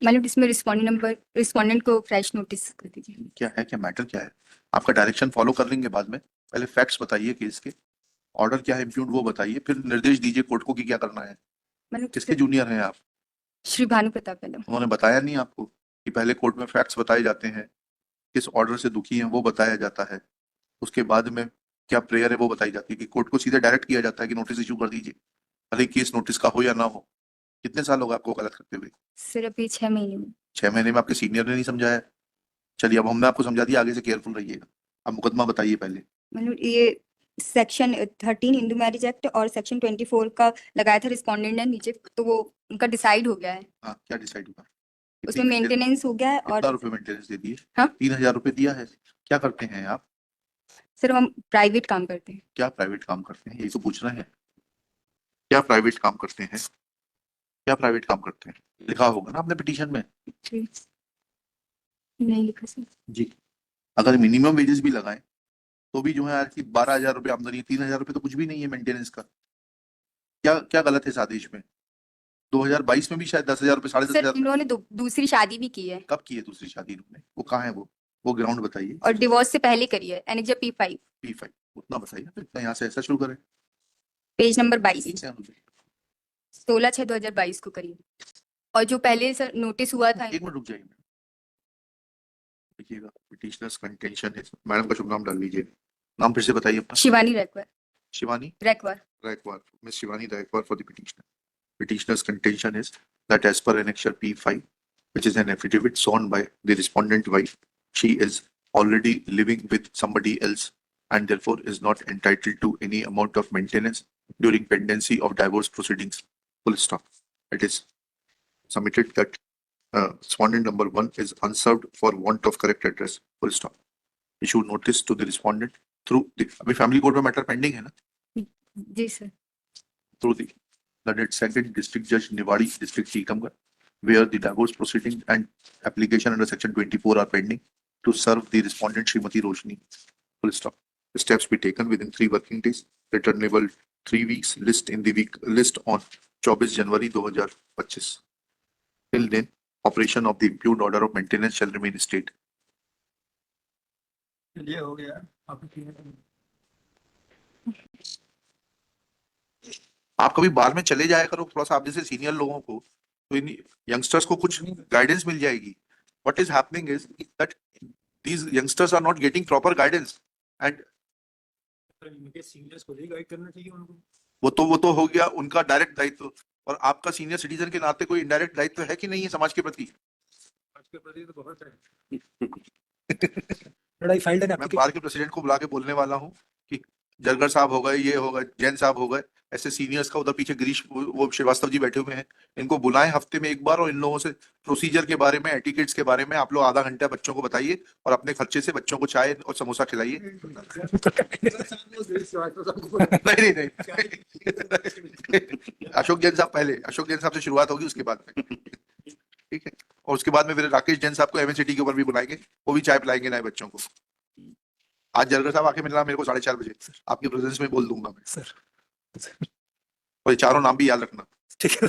मतलब इसमें रिस्पोंडेंट को फ्रेश नोटिस कर दीजिए। क्या है, क्या मैटर क्या है? आपका डायरेक्शन फॉलो कर लेंगे बाद में, पहले फैक्ट्स बताइए केस के, ऑर्डर क्या है इम्प्यूड वो बताइए, फिर निर्देश दीजिए कोर्ट को कि क्या करना है। मतलब किसके जूनियर हैं आप? श्री भानु प्रताप यादव। उन्होंने बताया नहीं आपको कि पहले कोर्ट में फैक्ट्स बताए जाते हैं, किस ऑर्डर से दुखी हैं वो बताया जाता है, उसके बाद में क्या प्रेयर है वो बताई जाती है, कि कोर्ट को सीधे डायरेक्ट किया जाता है कि नोटिस इशू कर दीजिए, भले केस नोटिस का हो या ना हो। कितने साल होगा आपको गलत करते हुए? सिर्फ अभी 6 महीने में। 6 महीने में आपके सीनियर ने नहीं समझाया? चलिए, अब हमने आपको समझा दिया, आगे से केयरफुल रहिएगा। अब मुकदमा बताइए पहले। मतलब ये सेक्शन 13 हिंदू मैरिज एक्ट और सेक्शन 24 का लगाया था रिस्पोंडेंट ने नीचे, तो वो उनका डिसाइड हो गया है। हाँ, क्या डिसाइड हुआ? उसमें मेंटेनेंस हो गया है। और कितना रुपए मेंटेनेंस दे दिए? हाँ 3,000 रुपए दिया है। क्या करते हैं आप? सिर्फ हम प्राइवेट काम करते हैं। क्या प्राइवेट काम करते हैं, यही तो पूछ रहे हैं। क्या प्राइवेट काम करते हैं? क्या प्राइवेट काम करते हैं, लिखा होगा ना अपने पिटीशन में। जी, नहीं लिखा सर। जी। अगर मिनिमम वेजेस भी लगाएं तो भी जो है यार कि 12,000 रुपये आमदनी है, 3,000 रुपये तो कुछ भी नहीं है मेंटेनेंस का। क्या क्या गलत है इस आदेश में? 2022 में भी शायद 10,000 रुपये, साढ़े दस सर हजार इन्होंने दूसरी शादी भी की है। कब की है दूसरी शादी इन्होंने? वो कहाँ है वो ग्राउंड बताइए। और डिवोर्स से पहले करी है, एनेक्जर P5 P5 उतना बताइए, तो इतना यहाँ से ऐसा शुरू करें। पेज नंबर 22, ठीक है, 16/6/2022 को करी है। और जो पहले सर नोटिस हुआ था। एक मिनट रुक जाइए, देखिएगा पिटिशनर्स कंटेंशन है, मैडम का शुभ नाम डाल लीजिए, नाम फिर से बताइए अपना। Shivani रैकवर। Shivani रैकवर। Raikwar, Miss Shivani Raikwar for the petitioner. Petitioner's contention is that as per Annexure P5, which is an affidavit sworn by the respondent wife, she is already living with somebody else and therefore is not entitled to any amount of maintenance during pendency of divorce proceedings. Full stop. It is submitted that respondent number 1 is unserved for want of correct address. Full stop. Issue notice to the respondent through the अभी family court में matter pending है ना? जी sir. Through the that second district judge Niwadi district Tikamgarh, where the divorce proceeding and application under section 24 are pending to serve the respondent Srimati Roshni. Full stop. The steps be taken within 3 working days. Returnable 3 weeks. List in the week list on 24 January 2025. Till then, operation of the impugned order of maintenance shall remain state. ये हो गया। आप कभी बाहर में चले जाया करो थोड़ा सा, आप जैसे सीनियर लोगों को, तो इन यंगस्टर्स को कुछ गाइडेंस मिल जाएगी. What is happening is that these youngsters are not getting proper guidance and इनके सीनियर्स को ही गाइड करना चाहिए उनको। वो तो हो गया उनका डायरेक्ट दायित्व, और आपका सीनियर सिटीजन के नाते कोई इनडायरेक्ट दायित्व है कि नहीं है समाज के प्रति? आज के प्रति तो बहुत है। लड़ाई फाइल्ड है। मैं बार के प्रेसिडेंट को बुला के बोलने वाला हूँ कि जरगर साहब हो गए, ये हो गए, जैन साहब हो गए, ऐसे सीनियर्स का, उधर पीछे गिरीश वो श्रीवास्तव जी बैठे हुए हैं, इनको बुलाएं हफ्ते में एक बार और इन लोगों से प्रोसीजर के बारे में, एटिकेट्स के बारे में आप लोग आधा घंटा बच्चों को बताइए और अपने खर्चे से बच्चों को चाय और समोसा खिलाइए. नहीं नहीं नहीं, अशोक जैन साहब पहले, अशोक जैन साहब से शुरुआत होगी उसके बाद में. ठीक है, और उसके बाद में फिर राकेश जैन साहब को एमएनसीटी के ऊपर भी बुलाएंगे, वो भी चाय पिलाएंगे नए बच्चों को. आज जरगर साहब आके मिलना मेरे को 4:30 बजे, आपके प्रेजेंस में बोल दूंगा मैं सर। और ये चारों नाम भी याद रखना. ठीक है।